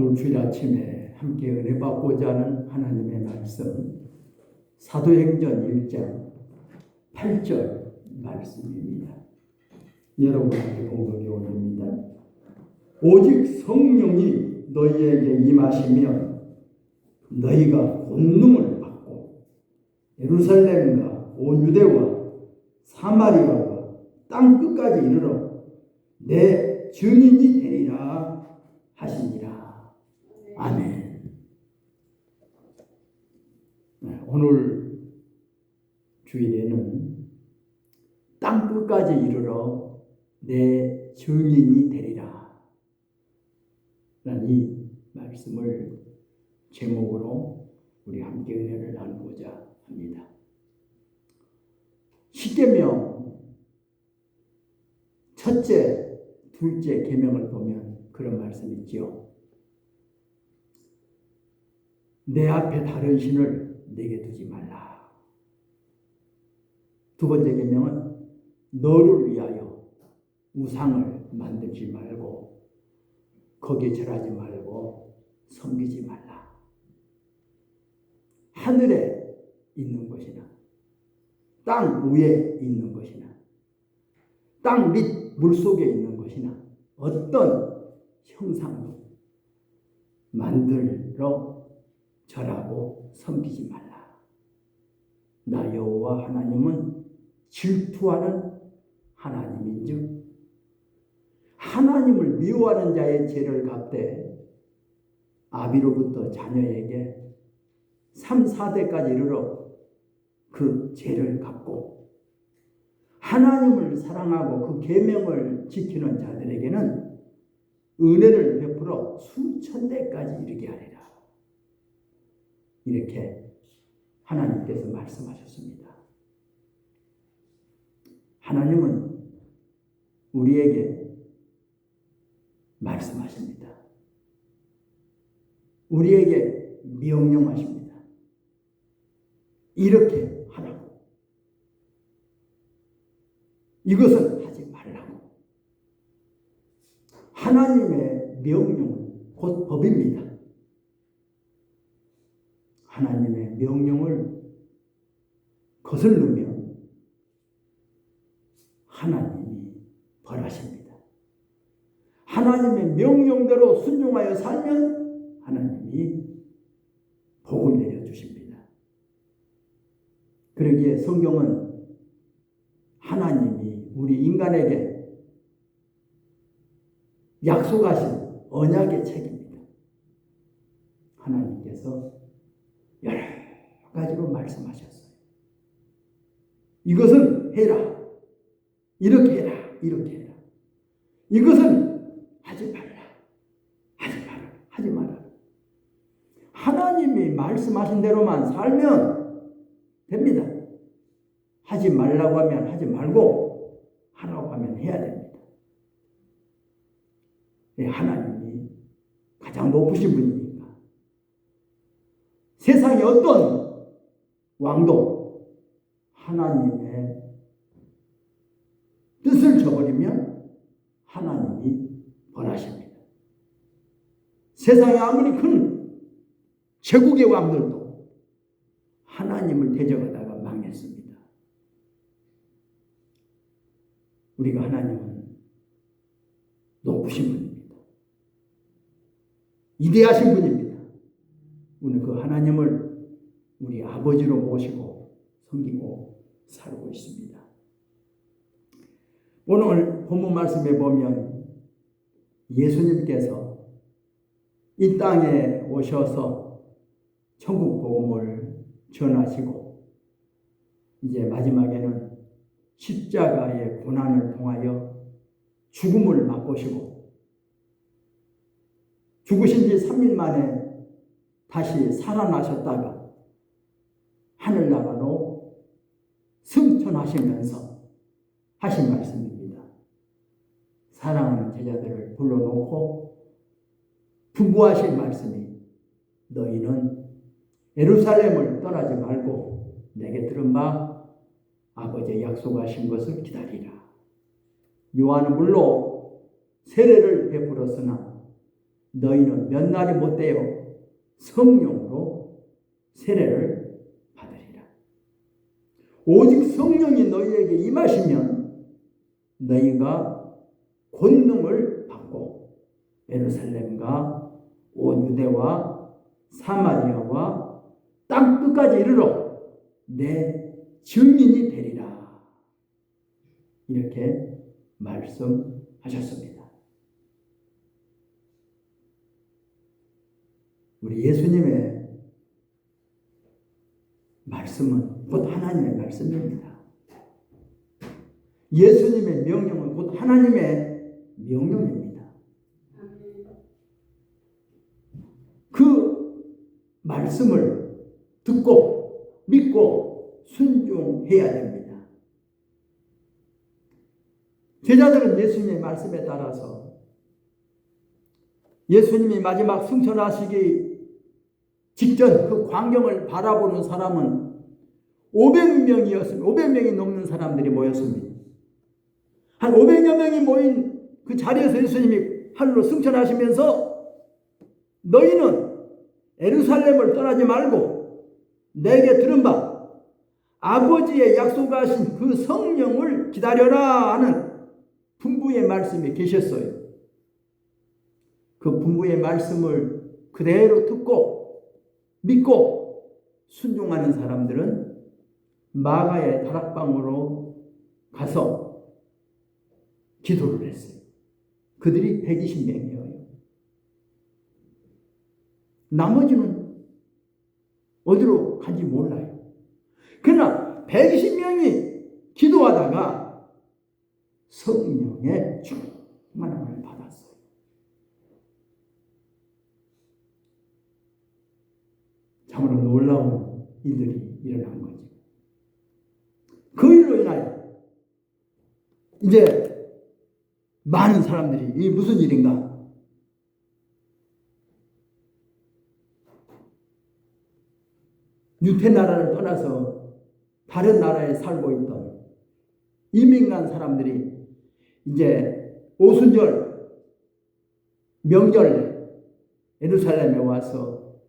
오늘 주일 아침에 함께 은혜 받고자 하는 하나님의 말씀 사도행전 1장 8절 말씀입니다. 여러분에게 공독해 올립니다. 오직 성령이 너희에게 임하시면 너희가 권능을 받고 예루살렘과 온 유대와 사마리아와 땅 끝까지 이르러 내 증인이 되리라 하시니라. 아멘. 오늘 주일에는 땅 끝까지 이르러 내 증인이 되리라 라는 이 말씀을 제목으로 우리 함께 은혜를 나누고자 합니다. 십계명 첫째, 둘째 계명을 보면 그런 말씀이 있지요. 내 앞에 다른 신을 내게 두지 말라. 두 번째 계명은 너를 위하여 우상을 만들지 말고 거기에 절하지 말고 섬기지 말라. 하늘에 있는 것이나 땅 위에 있는 것이나 땅 밑 물속에 있는 것이나 어떤 형상도 만들어 절하고 섬기지 말라. 나 여호와 하나님은 질투하는 하나님인즉 하나님을 미워하는 자의 죄를 갚되 아비로부터 자녀에게 3, 4대까지 이르러 그 죄를 갚고 하나님을 사랑하고 그 계명을 지키는 자들에게는 은혜를 베풀어 수천 대까지 이르게 하리라. 이렇게 하나님께서 말씀하셨습니다. 하나님은 우리에게 말씀하십니다. 우리에게 명령하십니다. 이렇게 하라고. 이것은 하지 말라고. 하나님의 명령은 곧 법입니다. 하나님의 명령을 거슬르면 하나님이 벌하십니다. 하나님의 명령대로 순종하여 살면 하나님이 복을 내려주십니다. 그러기에 성경은 하나님이 우리 인간에게 약속하신 언약의 책입니다. 하나님께서 여러 가지로 말씀하셨어요. 이것은 해라. 이렇게 해라. 이렇게 해라. 이것은 하지 말라. 하지 마라. 하지 마라. 하나님이 말씀하신 대로만 살면 됩니다. 하지 말라고 하면 하지 말고 하라고 하면 해야 됩니다. 하나님이 가장 높으신 분이니까. 세상의 어떤 왕도 하나님의 뜻을 저버리면 하나님이 벌하십니다. 세상에 아무리 큰 제국의 왕들도 하나님을 대적하다가 망했습니다. 우리가 하나님은 높으신 분입니다. 위대하신 분입니다. 우리는 그 하나님을 우리 아버지로 모시고 섬기고 살고 있습니다. 오늘 본문 말씀에 보면 예수님께서 이 땅에 오셔서 천국 복음을 전하시고 이제 마지막에는 십자가의 고난을 통하여 죽음을 맛보시고 죽으신 지 3일 만에 다시 살아나셨다가 하늘나라로 승천하시면서 하신 말씀입니다. 사랑하는 제자들을 불러놓고 부부하신 말씀이 너희는 예루살렘을 떠나지 말고 내게 들은 바 아버지의 약속하신 것을 기다리라. 요한은 물론 세례를 베풀었으나 너희는 몇 날이 못되어 성령으로 세례를 받으리라. 오직 성령이 너희에게 임하시면 너희가 권능을 받고 예루살렘과 온 유대와 사마리아와 땅 끝까지 이르러 내 증인이 되리라. 이렇게 말씀하셨습니다. 우리 예수님의 말씀은 곧 하나님의 말씀입니다. 예수님의 명령은 곧 하나님의 명령입니다. 그 말씀을 듣고 믿고 순종해야 됩니다. 제자들은 예수님의 말씀에 따라서 예수님이 마지막 승천하시기 직전 그 광경을 바라보는 사람은 500명이었습니다. 500명이 넘는 사람들이 모였습니다. 한 500여 명이 모인 그 자리에서 예수님이 하늘로 승천하시면서 너희는 예루살렘을 떠나지 말고 내게 들은 바 아버지의 약속하신 그 성령을 기다려라 하는 분부의 말씀이 계셨어요. 그 분부의 말씀을 그대로 듣고 믿고 순종하는 사람들은 마가의 다락방으로 가서 기도를 했어요. 그들이 120명이에요. 나머지는 어디로 간지 몰라요. 그러나 120명이 기도하다가 성령의 충만함을 받았어요. 참으로 놀라운 일들이 일어난 거죠. 그 일로 인하여 이제 많은 사람들이 이 무슨 일인가? 유태 나라를 떠나서 다른 나라에 살고 있던 이민 간 사람들이 이제 오순절 명절 예루살렘에 와서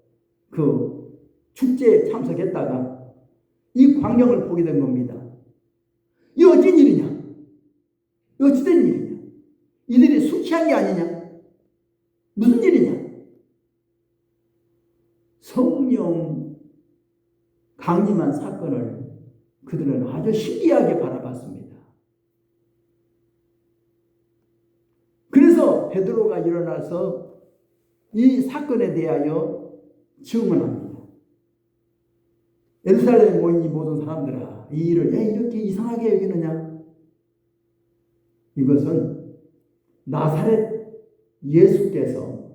그 축제에 참석했다가 이 광경을 보게 된 겁니다. 이 어찌 일이냐? 어찌된 일이냐? 이들이 술 취한 게 아니냐? 무슨 일이냐? 성령 강림한 사건을 그들은 아주 신기하게 바라봤습니다. 그래서 베드로가 일어나서 이 사건에 대하여 증언합니다. 예루살렘에 모인 이 모든 사람들아, 이 일을 왜 이렇게 이상하게 여기느냐? 이것은 나사렛 예수께서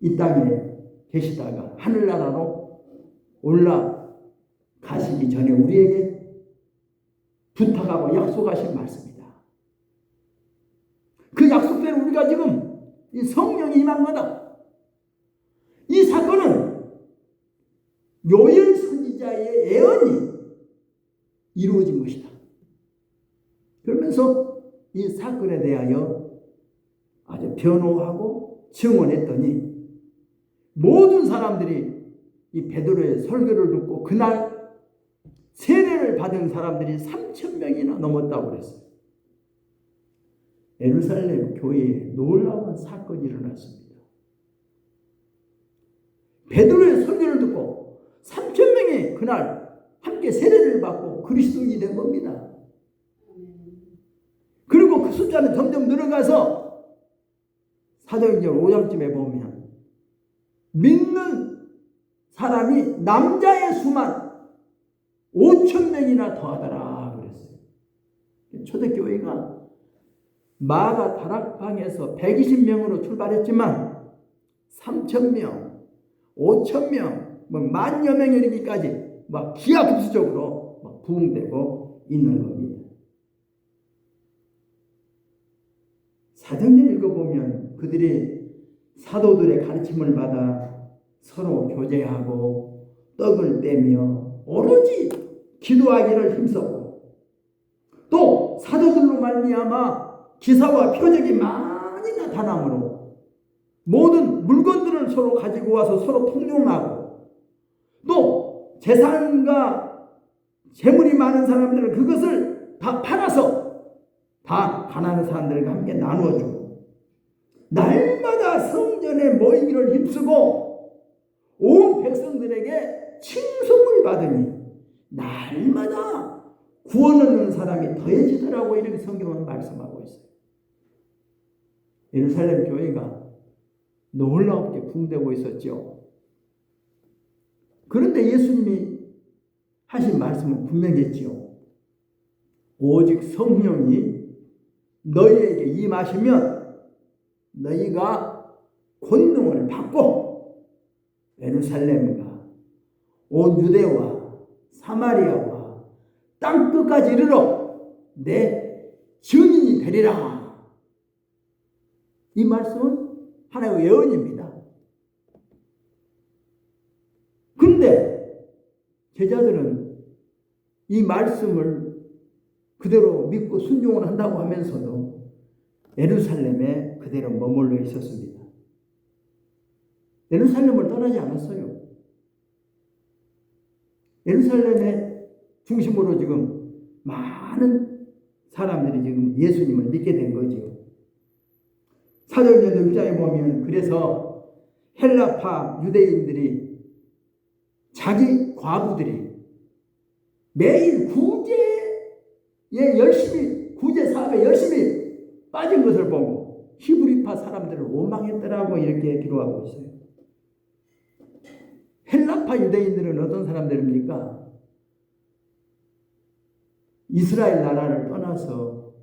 이 땅에 계시다가 하늘나라로 올라가시기 전에 우리에게 부탁하고 약속하신 말씀이다. 그 약속대로 우리가 지금 이 성령이 임한 거다. 이 사건은 요엘 선지자의 예언이 이루어진 것이다. 그러면서 이 사건에 대하여 아주 변호하고 증언했더니 모든 사람들이 이 베드로의 설교를 듣고 그날 세례를 받은 사람들이 3,000명이나 넘었다고 그랬어요. 예루살렘 교회에 놀라운 사건이 일어났습니다. 베드로의 설교를 듣고 3,000명이 그날 함께 세례를 받고 그리스도인이 된 겁니다. 그리고 그 숫자는 점점 늘어가서 사도행전 5장쯤에 보면 믿는 사람이 남자의 수만 5,000명이나 더하더라 그랬어요. 초대교회가 마가 다락방에서 120명으로 출발했지만 3,000명, 5,000명, 뭐 10,000여 명에 이르기까지 막 기하급수적으로 막 부흥되고 있는 겁니다. 사도행전 읽어보면 그들이 사도들의 가르침을 받아 서로 교제하고 떡을 떼며 오로지 기도하기를 힘썼고 또 사도들로 말미암아 기사와 표적이 많이 나타나므로 모든 물건들을 서로 가지고 와서 서로 통용하고, 또 재산과 재물이 많은 사람들은 그것을 다 팔아서 다 가난한 사람들과 함께 나누어주고, 날마다 성전에 모이기를 힘쓰고 온 백성들에게 칭송을 받으니 날마다 구원 얻는 사람이 더해지더라고, 이렇게 성경은 말씀하고 있어요. 예루살렘 교회가 놀랍게 붕대고 있었죠. 그런데 예수님이 하신 말씀은 분명했지요. 오직 성령이 너희에게 임하시면 너희가 권능을 받고 예루살렘과 온 유대와 사마리아와 땅끝까지 이르러 내 증인이 되리라. 이 말씀은 하나의 예언입니다. 그런데 제자들은 이 말씀을 그대로 믿고 순종을 한다고 하면서도 예루살렘에 그대로 머물러 있었습니다. 예루살렘을 떠나지 않았어요. 예루살렘의 중심으로 지금 많은 사람들이 지금 예수님을 믿게 된 거죠. 사도행전 6장에 보면, 그래서 헬라파 유대인들이 자기 과부들이 매일 구제 사업에 열심히 빠진 것을 보고 히브리파 사람들을 원망했더라고, 이렇게 기록하고 있어요. 헬라파 유대인들은 어떤 사람들입니까? 이스라엘 나라를 떠나서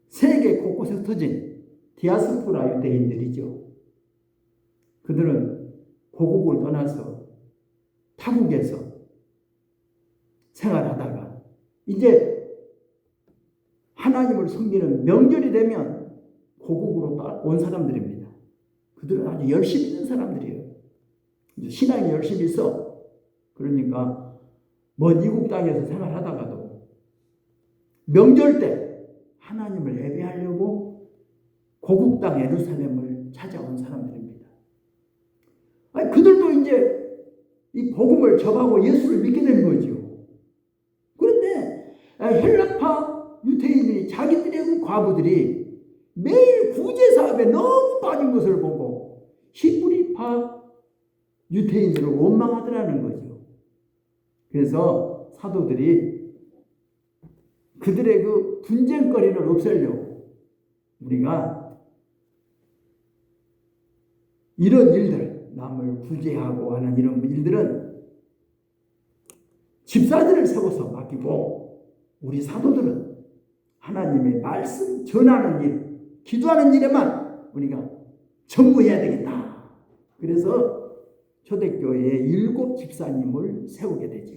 세계 곳곳에서 터진 디아스포라 유대인들이죠. 그들은 고국을 떠나서 타국에서 생활하다가 이제 하나님을 섬기는 명절이 되면 고국으로 온 사람들입니다. 그들은 아주 열심히 있는 사람들이에요. 신앙이 열심히 있어. 그러니까 먼 이국 땅에서 생활하다가도 명절 때 하나님을 예배하려고 고국 땅 예루살렘을 찾아온 사람들입니다. 아니, 그들도 이제 이 복음을 접하고 예수를 믿게 된 거죠. 그런데 헬라파 유대인들이, 자기들의 그 과부들이 매일 구제 사업에 너무 빠진 것을 보고 히브리파 유대인들을 원망하더라는 거죠. 그래서 사도들이 그들의 그 분쟁거리를 없애려고 우리가 이런 일들, 남을 구제하고 하는 이런 일들은 집사들을 세워서 맡기고, 우리 사도들은 하나님의 말씀 전하는 일, 기도하는 일에만 우리가 전부해야 되겠다. 그래서 초대교회에 7 집사님을 세우게 되죠.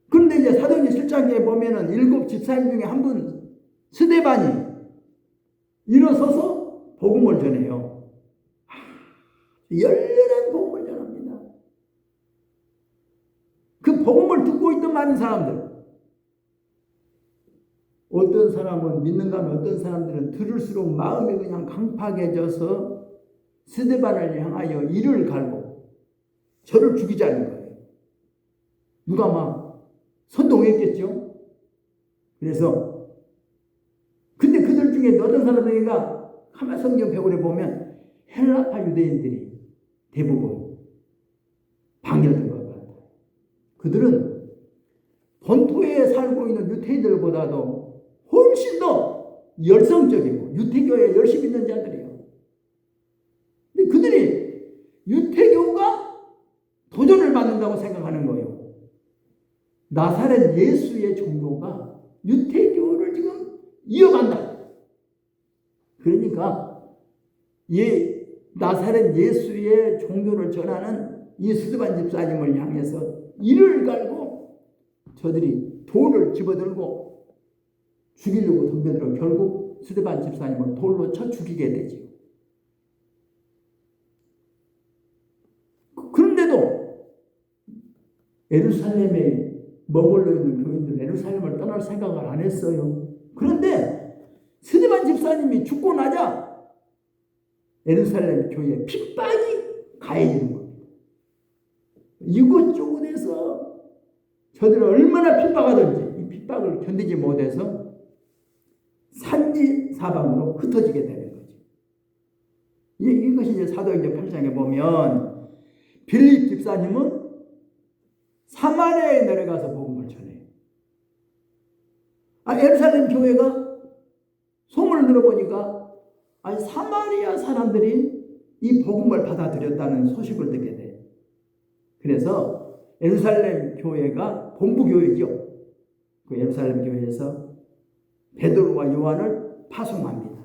그런데 이제 사도행전 7장에 보면은 7 집사님 중에 한 분, 스데반이 일어서서 복음을 전해요. 열렬한 복음을 전합니다. 그 복음을 듣고 있던 많은 사람들, 어떤 사람은 믿는가 하면 어떤 사람들은 들을수록 마음이 그냥 강팍해져서 스데반을 향하여 이를 갈고 저를 죽이자는 거예요. 누가 막 선동했겠죠. 그래서 근데 그들 중에 어떤 사람들인가 하나 성경 배울에 보면 헬라파 유대인들이 대부분 방해된 것 같아요. 그들은 본토에 살고 있는 유대인들보다도 훨씬 더 열성적이고 유태교에 열심히 있는 자들이에요. 근데 그들이 유태교가 도전을 받는다고 생각하는 거예요. 나사렛 예수의 종교가 유태교를 지금 이어간다. 그러니까 나사렛 예수의 종교를 전하는 이 스데반 집사님을 향해서 이를 갈고 저들이 돌을 집어들고 죽이려고 덤벼들어 결국 스데반 집사님을 돌로 쳐 죽이게 되죠. 그런데도 예루살렘에 머물러 있는 교인들 예루살렘을 떠날 생각을 안 했어요. 그런데 스데반 집사님 집사님이 죽고 나자 예루살렘 교회에 핍박이 가해지는 겁니다. 이곳저곳에서 저들은 얼마나 핍박하든지 이 핍박을 견디지 못해서 산지사방으로 흩어지게 되는 거죠. 이것이 이제 사도행전 8장에 보면 빌립 집사님은 사마리아에 내려가서 복음을 전해요. 예루살렘 교회가 소문을 들어보니까 사마리아 사람들이 이 복음을 받아들였다는 소식을 듣게 돼요. 그래서 예루살렘 교회가 본부 교회죠. 그 예루살렘 교회에서 베드로와 요한을 파송합니다.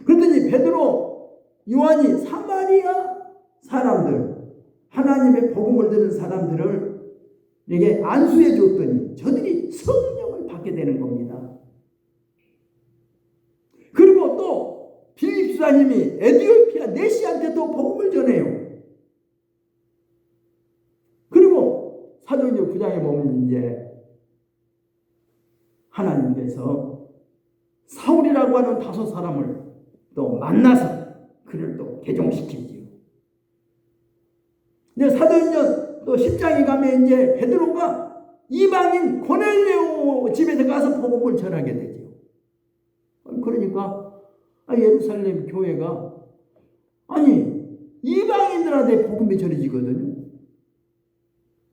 그랬더니 베드로, 요한이 사마리아 사람들, 하나님의 복음을 들은 사람들에게 안수해 줬더니 저들이 성령을 받게 되는 겁니다. 그리고 또 빌립 집사님이 에티오피아 네시한테도 복음을 전해요. 그리고 사도행전 9장에 보면 이제 하나님께서 사울이라고 하는 다섯 사람을 또 만나서 그를 또 개종시키지요. 이제 사도행전 또 10장에 가면 이제 베드로가 이방인 고넬레오 집에서 가서 복음을 전하게 되죠. 그러니까 예루살렘 교회가 이방인들한테 복음이 전해지거든요.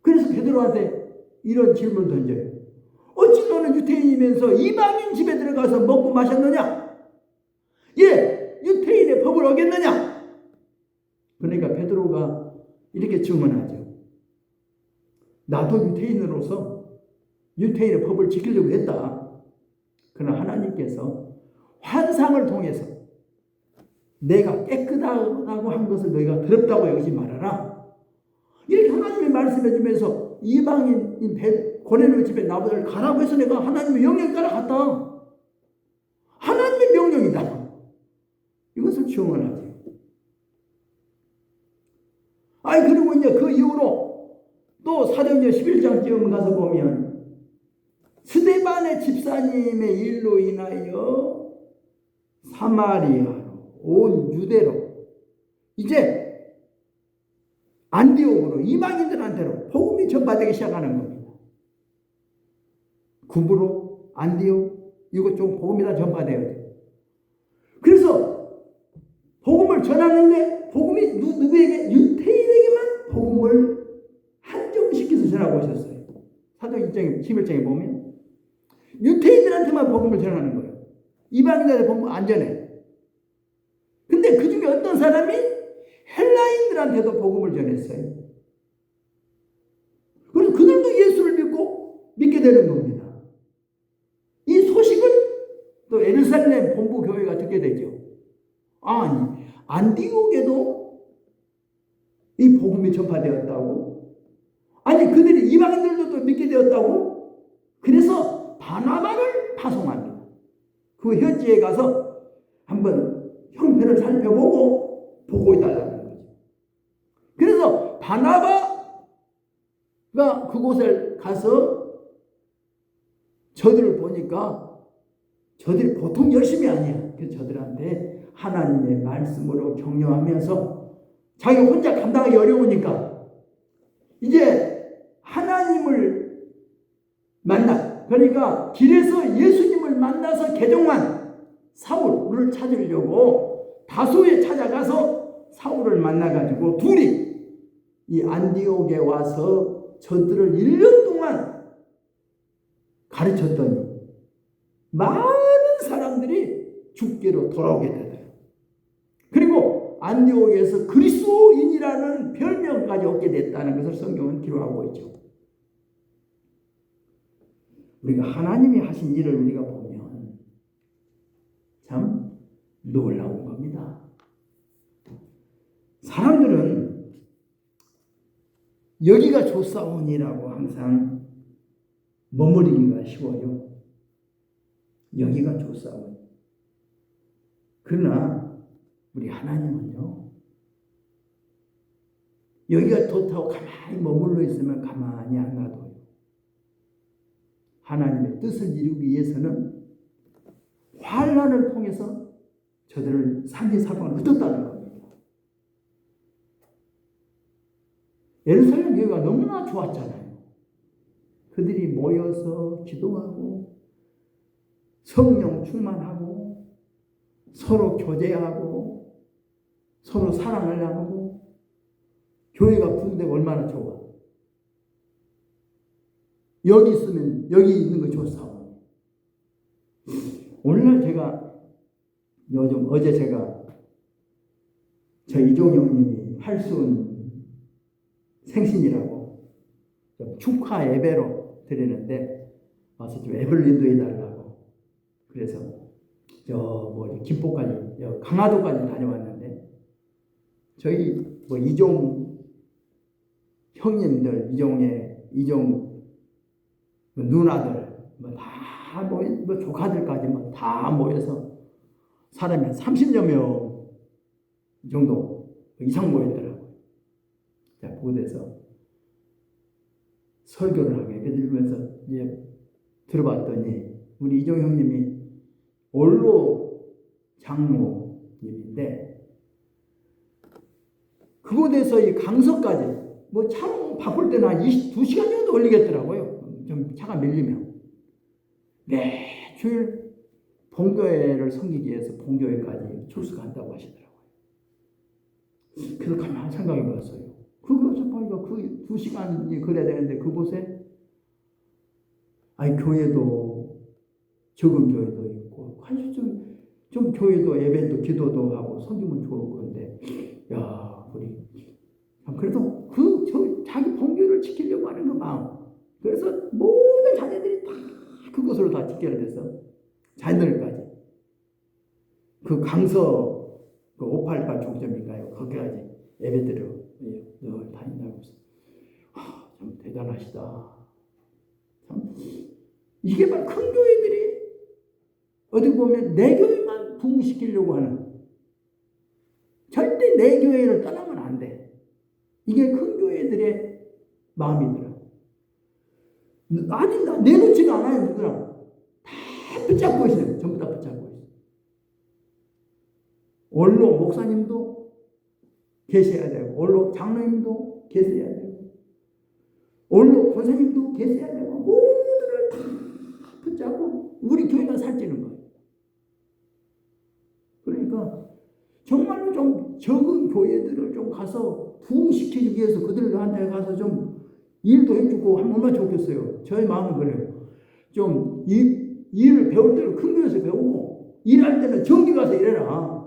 그래서 베드로한테 이런 질문을 던져요. 어찌 너는 유태인이면서 이방인 집에 들어가서 먹고 마셨느냐? 유태인의 법을 어겼느냐? 그러니까 베드로가 이렇게 증언하죠. 나도 유태인으로서 유태인의 법을 지키려고 했다. 그러나 하나님께서 환상을 통해서 내가 깨끗하다고 한 것을 너희가 더럽다고 여기지 말아라. 이렇게 하나님이 말씀해 주면서 이방인 고넬료 집에 나보다를 가라고 해서 내가 하나님의 명령에 따라갔다. 하나님의 명령이다. 이것을 증언하죠. 그리고 이제 그 이후로 또 사도행전 11장쯤 가서 보면 스데반의 집사님의 일로 인하여 사마리아로 온 유대로 이제 안디옥으로 이방인들한테로 복음이 전파되기 시작하는 겁니다. 구브로, 안디옥 이것 좀 복음이 다 전파되어야 돼요. 그래서 복음을 전하는데 복음이 누구에게? 유태인에게만 복음을 한정시켜서 전하고 오셨어요. 사도행전 11장에 보면 유태인들한테만 복음을 전하는 거예요. 이방인들한테 복음 안 전해. 근데 그 중에 어떤 사람이 헬라인들한테도 복음을 전했어요. 그래서 그들도 예수를 믿게 되는 겁니다. 이 소식을 또 예루살렘 본부 교회가 듣게 되죠. 안디옥에도 이 복음이 전파되었다고? 그들이 이방인들도 또 믿게 되었다고? 그래서 바나바를 파송합니다. 그 현지에 가서 한번 형편을 살펴보고 보고해달라는 거죠. 그래서 바나바가 그곳에 가서 저들을 보니까 저들이 보통 열심이 아니야. 그래서 저들한테 하나님의 말씀으로 격려하면서 자기가 혼자 감당하기 어려우니까 이제 하나님을 그러니까 길에서 예수님을 만나서 개종한 사울을 찾으려고 다소에 찾아가서 사울을 만나가지고 둘이 이 안디옥에 와서 저들을 1년 동안 가르쳤더니 많은 사람들이 죽게로 돌아오게 되더라고요. 그리고 안디옥에서 그리스도인이라는 별명까지 얻게 됐다는 것을 성경은 기록하고 있죠. 우리가 하나님이 하신 일을 우리가 보면 참 놀라운 겁니다. 사람들은 여기가 좋사오니라고 항상 머무르기가 쉬워요. 여기가 좋사오니. 그러나 우리 하나님은요, 여기가 좋다고 가만히 머물러 있으면 가만히 안 놔둬요. 하나님의 뜻을 이루기 위해서는 환난을 통해서 저들을 산지사방을 흩었다는 겁니다. 예루살렘 교회가 너무나 좋았잖아요. 그들이 모여서 기도하고 성령 충만하고 서로 교제하고 서로 사랑을 나누고 교회가 부흥되고 얼마나 좋아. 여기 있으면 여기 있는 거 좋사오. 오늘날 제가 어제 제가 저 이종영님이 할수은 생신이라고 축하 예배로 드리는데 와서 좀 예배를 인도해 달라고 그래서 김포까지 강화도까지 다녀왔는데 저희 이종 형님들 이종 누나들 다 조카들까지 다 모여서 사람이 한 30여 명 정도 이상 모였더라고요. 자, 그곳에서 설교를 하게 해드리면서 들어봤더니 우리 이종 형님이 원로 장로님인데 그곳에서 이 강서까지 차 바쁠 때는 한 2시간 정도 걸리겠더라고요. 좀 차가 밀리면. 매주일 본교회를 섬기기 위해서 본교회까지 출석한다고 하시더라고요. 그래서 가만히 생각해 봤어요. 그것을 보니까 그 2시간이 그래야 되는데 그곳에 교회도 적은 교회도 있고 좀 교회도 예배도 기도도 하고 섬기면 좋을 건데 우리 그래도 자기 본교를 지키려고 하는 그 마음. 그래서 모든 자녀들이 다 그곳으로 다 직결돼서 자녀들까지 그 강서 588 종점인가요? 거기까지 예배드려 늘 다닌다고 해서 참 대단하시다. 참 이게 바로 큰 교회들이 어떻게 보면 내 교회만 부흥시키려고 하는 절대 내 교회를 떠나면 안 돼. 이게 큰 교회들의 마음이더라. 아직 내놓지가 않아요. 누구랑 다 붙잡고 있어요. 전부 다 붙잡고 있어요. 원로 목사님도 계셔야 되고 원로 장로님도 계셔야 되고 원로 권사님도 계셔야 되고 모두를 다 붙잡고 우리 교회가 살찌는 거예요. 그러니까 정말로 좀 적은 교회들을 좀 가서 부흥시키기 위해서 그들한테 가서 좀 일도 해주고 하면 얼마나 좋겠어요. 저의 마음은 그래요. 좀 일을 배울 때는 큰 교회에서 배우고 일할 때는 정교 가서 일해라.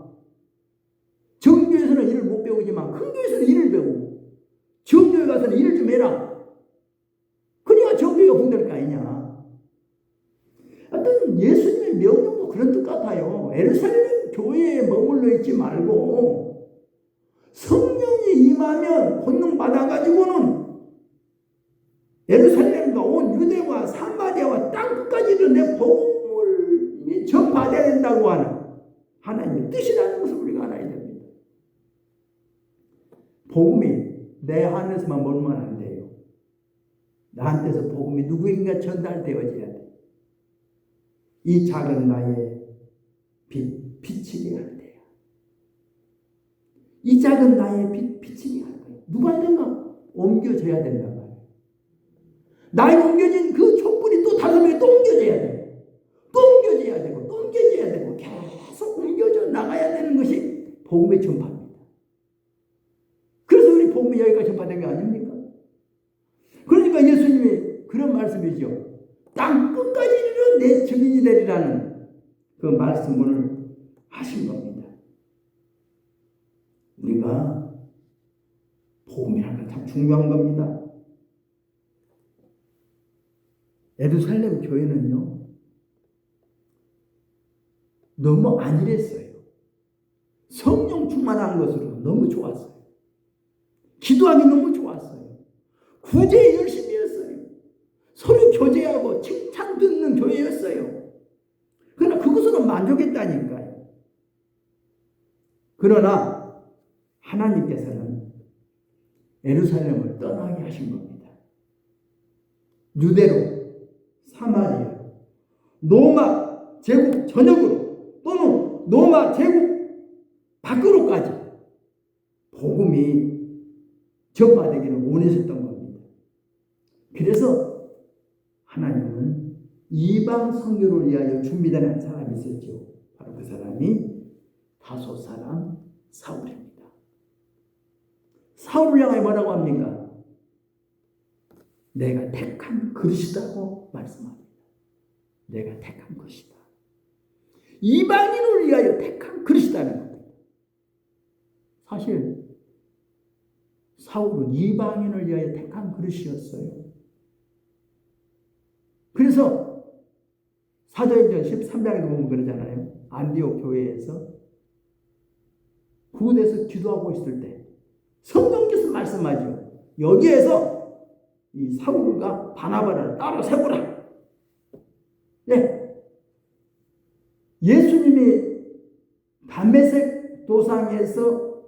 정교에서는 일을 못 배우지만 큰 교회에서는 일을 배우고 정교에 가서는 일을 좀 해라. 그래야 정교가 부흥될 거 아니냐. 어떤 예수님의 명령도 그런 뜻 같아요. 예루살렘 교회에 머물러 있지 말고 성령이 임하면 권능 받아가지고는 예루살렘과 온 유대와 사마리아와 땅끝까지도 내 복음을 전파해야 된다고 하는 하나님의 뜻이라는 것을 우리가 알아야 됩니다. 복음이 내 안에서만 머물면 안 돼요. 나한테서 복음이 누구에게나 전달되어져야 돼. 이 작은 나의 빛이게 할 때야. 이 작은 나의 빛이게 할 거야. 누구한테나 옮겨져야 된다. 나에 옮겨진 그 촛불이 또 다른 명에 또 옮겨져야 돼. 또 옮겨져야 되고 또 옮겨져야 되고 계속 옮겨져 나가야 되는 것이 복음의 전파입니다. 그래서 우리 복음이 여기까지 전파된 게 아닙니까? 그러니까 예수님이 그런 말씀이죠. 땅 끝까지 이르러 내 증인이 되리라는 그 말씀을 하신 겁니다. 우리가 복음이라는 건 참 중요한 겁니다. 예루살렘 교회는요, 너무 안일했어요. 성령 충만한 것으로 너무 좋았어요. 기도하기 너무 좋았어요. 구제에 열심히 했어요. 서로 교제하고 칭찬 듣는 교회였어요. 그러나 그것으로 만족했다니까요. 그러나 하나님께서는 예루살렘을 떠나게 하신 겁니다. 유대로 사마리아, 로마 제국 전역으로 로마 제국 밖으로까지 복음이 전파되기를 원하셨던 겁니다. 그래서 하나님은 이방 선교를 위하여 준비된 사람이 있었죠. 바로 그 사람이 다소 사람 사울입니다. 사울을 향하여 뭐라고 합니까? 내가 택한 그릇이라고 말씀합니다. 내가 택한 것이다. 이방인을 위하여 택한 그릇이라는 겁니다. 사실 사울은 이방인을 위하여 택한 그릇이었어요. 그래서 사도행전 13장에도 보면 그러잖아요. 안디옥 교회에서 구원에서 기도하고 있을 때 성령께서 말씀하죠. 여기에서 이 사울과 바나바를 따로 세우라. 네. 예수님이 담메색 도상에서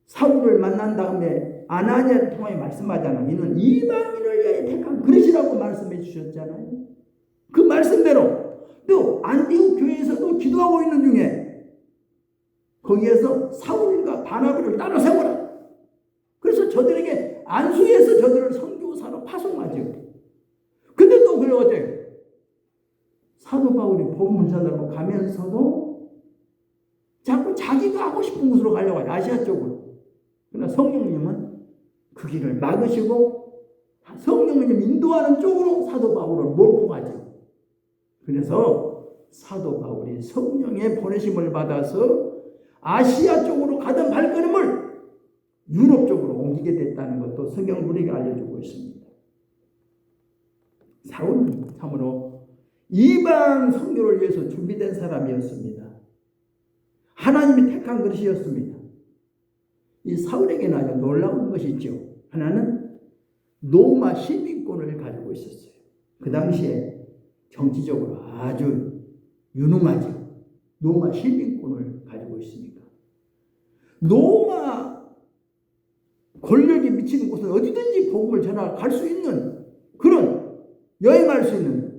사울을 만난 다음에 아나니아를 통하여 말씀하잖아요. 이는 이방인을 위하여 택한 그릇이라고 말씀해 주셨잖아요. 그 말씀대로 또 안디옥 교회에서도 기도하고 있는 중에 거기에서 사울과 바나바를 따로 세워라. 그래서 저들에게 안수해서 저들을 선교사로 파송하죠. 근데 또 그래 어때요? 사도 바울이 복음을 전하러 가면서도 자꾸 자기가 하고 싶은 곳으로 가려고 해요. 아시아 쪽으로. 그러나 성령님은 그 길을 막으시고 성령님 인도하는 쪽으로 사도 바울을 몰고 가죠. 그래서 사도 바울이 성령의 보내심을 받아서 아시아 쪽으로 가던 발걸음을 유럽 쪽으로 옮기게 됐다는 것도 성경은 우리에게 알려주고 있습니다. 사울은 참으로 이방 선교를 위해서 준비된 사람이었습니다. 하나님이 택한 그릇이었습니다. 이 사울에게는 아주 놀라운 것이 있죠. 하나는 로마 시민권을 가지고 있었어요. 그 당시에 정치적으로 아주 유능하죠. 로마 시민권을 가지고 있으니까. 로마 권력이 미치는 곳은 어디든지 복음을 전할 수 있는 그런 여행할 수 있는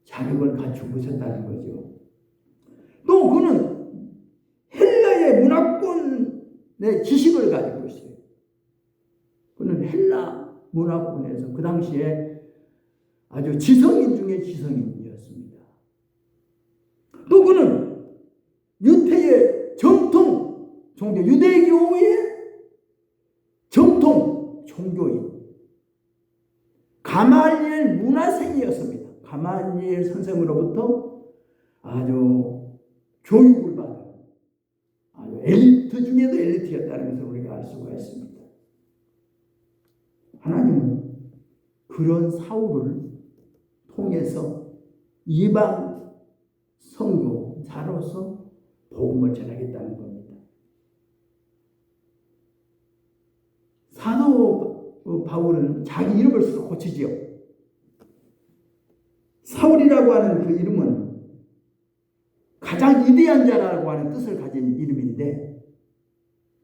자격을 갖추고 있었다는 거죠. 또 그는 헬라의 문화권의 지식을 가지고 있어요. 그는 헬라 문화권에서 그 당시에 아주 지성인 중에 지성인이었습니다. 또 그는 유태의 정통 종교, 유대교의 정통 종교인 가말리엘 문화생이었습니다. 가말리엘 선생으로부터 아주 교육을 받은 아주 엘리트 중에도 엘리트였다는 것을 우리가 알 수가 있습니다. 하나님은 그런 사울을 통해서 이방 선교사로서 복음을 전하겠다는 겁니다. 사도 바울은 자기 이름을 스스로 고치지요. 사울이라고 하는 그 이름은 가장 위대한 자라고 하는 뜻을 가진 이름인데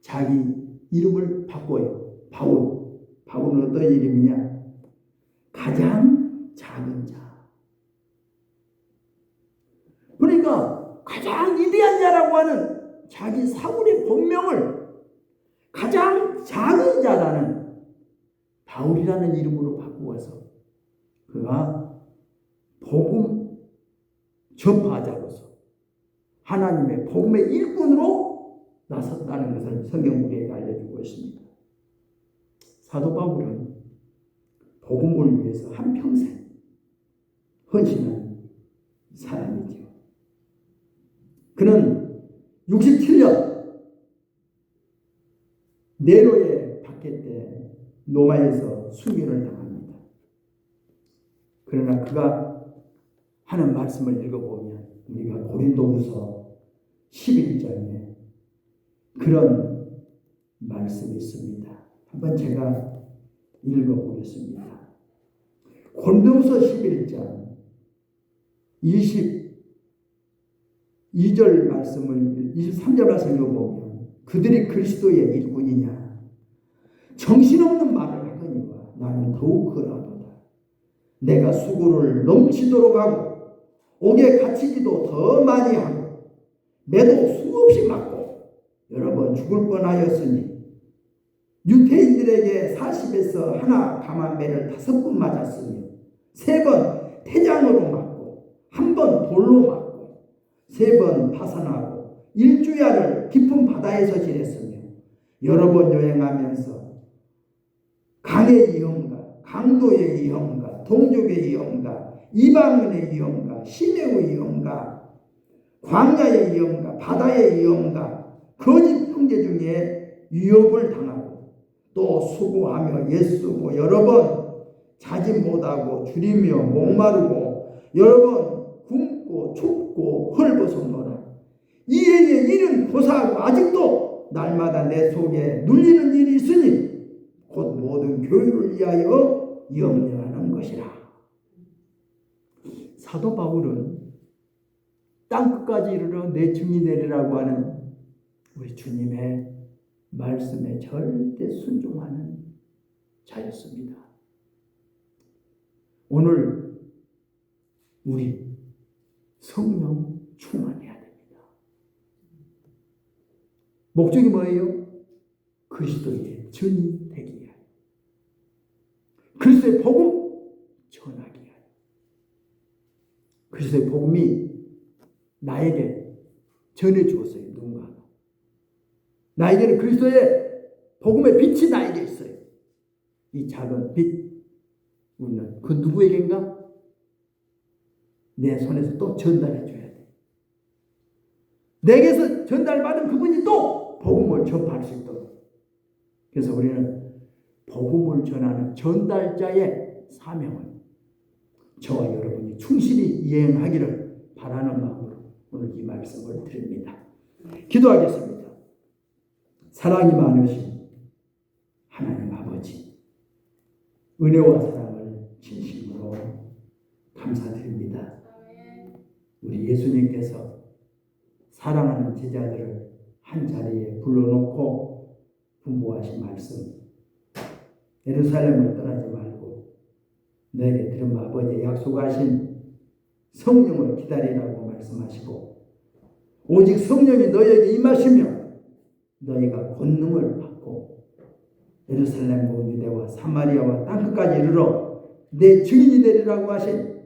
자기 이름을 바꿔요. 바울은 어떤 이름이냐? 가장 작은 자. 그러니까 가장 위대한 자라고 하는 자기 사울의 본명을 가장 작은 자라는 바울이라는 이름으로 바꾸어서 그가 복음 전파자로서 하나님의 복음의 일꾼으로 나섰다는 것을 성경 우리에게 알려주고 있습니다. 사도 바울은 복음을 위해서 한평생 헌신한 사람이죠. 그는 67년 네로에 박해 때 로마에서 순교를 당합니다. 그러나 그가 하는 말씀을 읽어보면 우리가 고린도후서 11장에 그런 말씀이 있습니다. 한번 제가 읽어보겠습니다. 고린도후서 11장 22절 말씀을 23절 말씀을 읽어보면 그들이 그리스도의 일꾼이냐 정신없는 말을 하거니와 나는 더욱 그러하도다. 내가 수고를 넘치도록 하고 옥에 갇히기도 더 많이 하고 매도 수없이 맞고 여러 번 죽을 뻔하였으니 유태인들에게 40에서 하나 감한 매를 5번 맞았으며 3번 태장으로 맞고 1번 돌로 맞고 3번 파산하고 일주야를 깊은 바다에서 지냈으며 여러 번 여행하면서 강의 위험과 강도의 위험과 동족의 위험과 이방인의 위험과 시내의 위험과 광야의 위험과 바다의 위험과 거짓 형제 중에 위협을 당하고 또 수고하며 예수고 여러 번 자지 못하고 줄이며 목마르고 여러 번 굶고 춥고 헐벗었노라. 이에게 이는 고사하고 아직도 날마다 내 속에 눌리는 일이 있으니 곧 모든 교회를 위하여 염려하는 것이라. 사도 바울은 땅끝까지 이르러 내 증이 되리라고 하는 우리 주님의 말씀에 절대 순종하는 자였습니다. 오늘 우리 성령 충만해야 됩니다. 목적이 뭐예요? 그리스도의 전이 되기 위하여, 그리스도의 복음 전하기 위하여. 그리스도의 복음이 나에게 전해 주었어요. 누군가 나에게는 그리스도의 복음의 빛이 나에게 있어요. 이 작은 빛, 우리는 그 누구에겐가 내 손에서 또 전달해 줘야 돼. 내게서 전달받은 그분이 또 복음을 전파할 수 있도록. 그래서 우리는 복음을 전하는 전달자의 사명을 저와 여러분이 충실히 이행하기를 바라는 마음으로 오늘 이 말씀을 드립니다. 기도하겠습니다. 사랑이 많으신 하나님 아버지, 은혜와 사랑을 진심으로 감사드립니다. 우리 예수님께서 사랑하는 제자들을 한 자리에 불러놓고 분부하신 말씀, 예루살렘을 떠나지 말고 너에게 들은 아버지의 약속하신 성령을 기다리라고 말씀하시고, 오직 성령이 너에게 임하시며 너희가 권능을 받고 예루살렘과 유대와 사마리아와 땅끝까지 이르러 내 증인이 되리라고 하신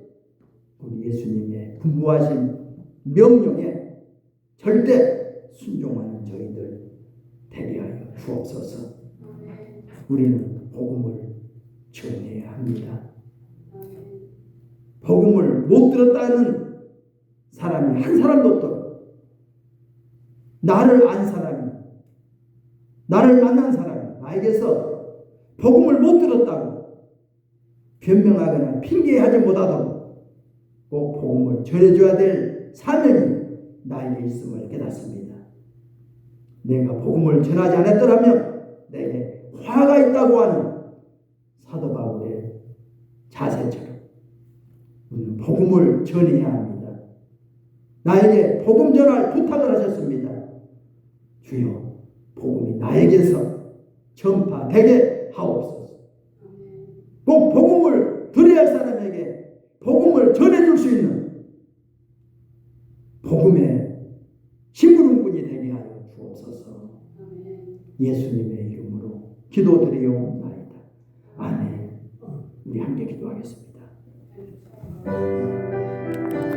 우리 예수님의 분부하신 명령에 절대 순종하는 저희들 되게 하여 주옵소서. 우리는 복음을 전해야 합니다. 복음을 못 들었다는 사람이 한 사람도 없도록, 나를 안 사람이, 나를 만난 사람이 나에게서 복음을 못 들었다고 변명하거나 핑계하지 못하도록 꼭 복음을 전해줘야 될 사명이 나에게 있음을 깨닫습니다. 내가 복음을 전하지 않았더라면 내게 화가 있다고 하는 사도 바울의 자세처럼 우리는 복음을 전해야 합니다. 나에게 복음 전할 부탁을 하셨습니다. 주여, 복음이 나에게서 전파되게 하옵소서. 꼭 복음을 들어야 할 사람에게 복음을 전해줄 수 있는 복음의 심부름꾼이 되게 하여 주옵소서. 예수님의 이름으로 기도드리옵나이다. 아멘. 우리 함께 기도하겠습니다.